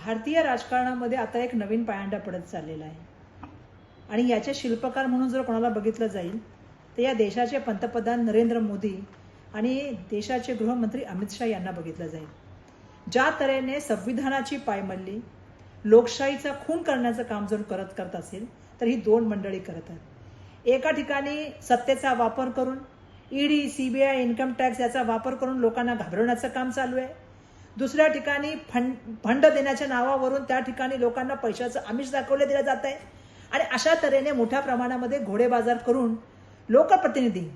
भारतीय राजकारणामध्ये आता एक नवीन पायंडा पडत चाललेला आहे आणि याचे शिल्पकार म्हणून जर कोणाला बघितलं जाईल तर या देशाचे पंतप्रधान नरेंद्र मोदी आणि देशाचे गृहमंत्री अमित शाह यांना बघितलं जाईल। ज्या तऱ्हेने संविधानाची पायमल्ली लोकशाहीचा खून करण्याचं काम जर करत असेल तर ही दोन मंडळी करत आहेत। एका ठिकाणी सत्तेचा वापर करून ईडी, सीबीआय, इन्कम टॅक्स याचा वापर करून लोकांना घाबरवण्याचं काम चालू आहे। दुसऱ्या ठिकाणी फंड देण्याच्या नावावरून त्या ठिकाणी लोकांना पैशाचं आमिष दाखवले दिलं जात आहे आणि अशा तऱ्हेने मोठ्या प्रमाणामध्ये घोडेबाजार करून लोकप्रतिनिधी,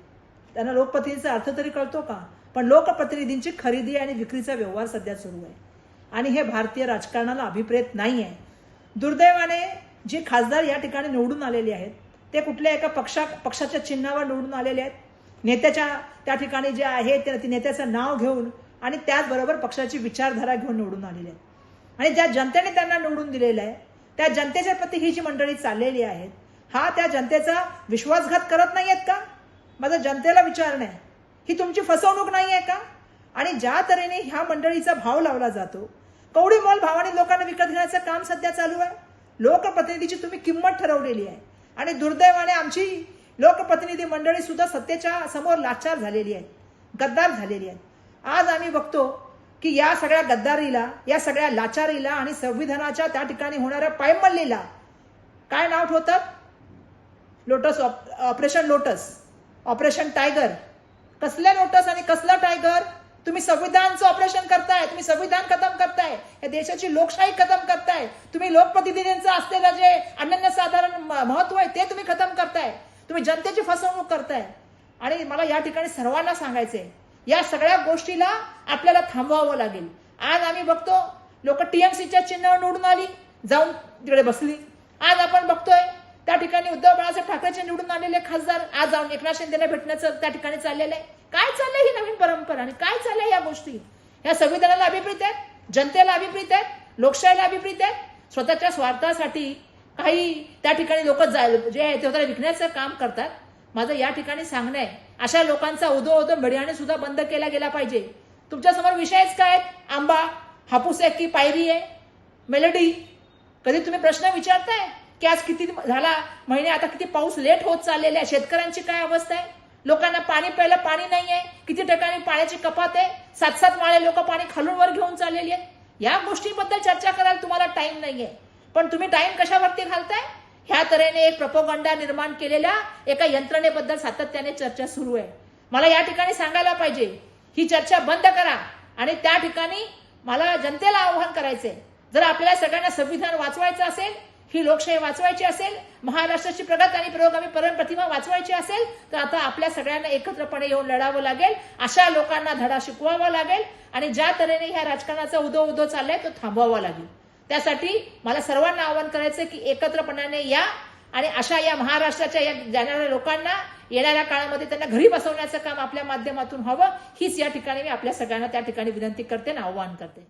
त्यांना लोकप्रतिनिधीचा अर्थ तरी कळतो का, पण लोकप्रतिनिधींची खरेदी आणि विक्रीचा व्यवहार सध्या सुरू आहे आणि हे भारतीय राजकारणाला अभिप्रेत नाही आहे। दुर्दैवाने जे खासदार या ठिकाणी निवडून आलेले आहेत ते कुठल्या एका पक्षाच्या चिन्हावर निवडून आलेले आहेत। नेत्याच्या त्या ठिकाणी जे आहे ते नेत्याचं नाव घेऊन आणि त्याचबरोबर पक्षाची विचारधारा घेऊन निवडून आलेले आहेत आणि ज्या जनतेने त्यांना निवडून दिलेलं आहे त्या जनतेच्या प्रती ही जी मंडळी चाललेली आहेत, हा त्या जनतेचा विश्वासघात करत नाहीयेत का? माझं जनतेला विचारणं आहे, ही तुमची फसवणूक नाही आहे का? आणि ज्या तऱ्हेने ह्या मंडळीचा भाव लावला जातो, कवडी मोल भावाने लोकांना विकत घेण्याचं काम सध्या चालू आहे। लोकप्रतिनिधीची तुम्ही किंमत ठरवलेली आहे आणि दुर्दैवाने आमची लोकप्रतिनिधी मंडळी सुद्धा सत्तेच्या समोर लाचार झालेली आहे, गद्दार झालेली आहे। आज आम्ही बघतो की या सगळ्या गद्दारीला, या सगळ्या लाचारीला आणि संविधानाच्या त्या ठिकाणी होणाऱ्या पायमल्लीला काय नाव ठेवतात? Lotus, operation lotus, operation tiger. कसले लोटस आणि कसला टायगर? तुम्ही संविधानचं ऑपरेशन करताय, तुम्ही संविधान खतम करताय, या देशाची लोकशाही खतम करताय, तुम्ही लोकप्रतिनिधींचं असलेलं जे अनन्यसाधारण महत्व आहे ते तुम्ही खतम करताय, तुम्ही जनतेची फसवणूक करताय। आणि मला या ठिकाणी सर्वांना सांगायचंय, या सगळ्या गोष्टीला आपल्याला थांबवावं लागेल। आज आम्ही बघतो लोक टीएमसीच्या चिन्हावर निवडून आली, जाऊन तिकडे बसली। आज आपण बघतोय त्या ठिकाणी उद्धव बाळासाहेब ठाकरेचे निवडून आलेले खासदार आज जाऊन एकनाथ शिंदेला भेटण्याचं त्या ठिकाणी चाललेलं आहे। काय चाललंय ही नवीन परंपरा आणि काय चाललंय या गोष्टी? या संविधानाला अभिप्रीत आहेत, जनतेला अभिप्रीत आहेत, लोकशाहीला अभिप्रीत आहेत। स्वतःच्या स्वार्थासाठी काही त्या ठिकाणी लोक जे आहे ते विकण्याचं काम करतात। माझं या ठिकाणी सांगणं आहे, अशा लोकांचा उदो मीडियाने सुद्धा बंद केला गेला पाहिजे। तुमच्यासमोर विषयच काय आहेत? आंबा, हापूस आहे की पायरी आहे, मेलडी? कधी तुम्ही प्रश्न विचारताय की आज किती झाला महिने, आता किती पाऊस लेट होत चाललेला आहे, शेतकऱ्यांची काय अवस्था आहे, लोकांना पाणी प्यायला पाणी नाही आहे, किती ठिकाणी पाण्याची कपात आहे, 7-7 माळे लोक पाणी खालून वर घेऊन चाललेली आहेत। या गोष्टींबद्दल चर्चा करायला तुम्हाला टाइम नाहीये, पण तुम्ही टाइम कशावरती घालताय? ह्या तऱ्हेने एक प्रोपोगंडा निर्माण केलेल्या एका यंत्रणेबद्दल सातत्याने चर्चा सुरू आहे। मला या ठिकाणी सांगायला पाहिजे, ही चर्चा बंद करा आणि त्या ठिकाणी मला जनतेला आवाहन करायचंय, जर आपल्याला सगळ्यांना संविधान वाचवायचं असेल, ही लोकशाही वाचवायची असेल, महाराष्ट्राची प्रगत आणि पुरोगामी प्रतिमा वाचवायची असेल तर आता आपल्या सगळ्यांना एकत्रपणे येऊन लढावं लागेल, अशा लोकांना धडा शिकवावा लागेल आणि ज्या तऱ्हेने ह्या राजकारणाचा उदो चाललाय तो थांबवावा लागेल। त्यासाठी मला सर्वांना आवाहन करायचं की एकत्रपणाने या आणि अशा या महाराष्ट्राच्या या जाणाऱ्या लोकांना येणाऱ्या काळामध्ये त्यांना घरी बसवण्याचं काम आपल्या माध्यमातून व्हावं, हीच या ठिकाणी मी आपल्या सगळ्यांना त्या ठिकाणी विनंती करते आणि आवाहन करते।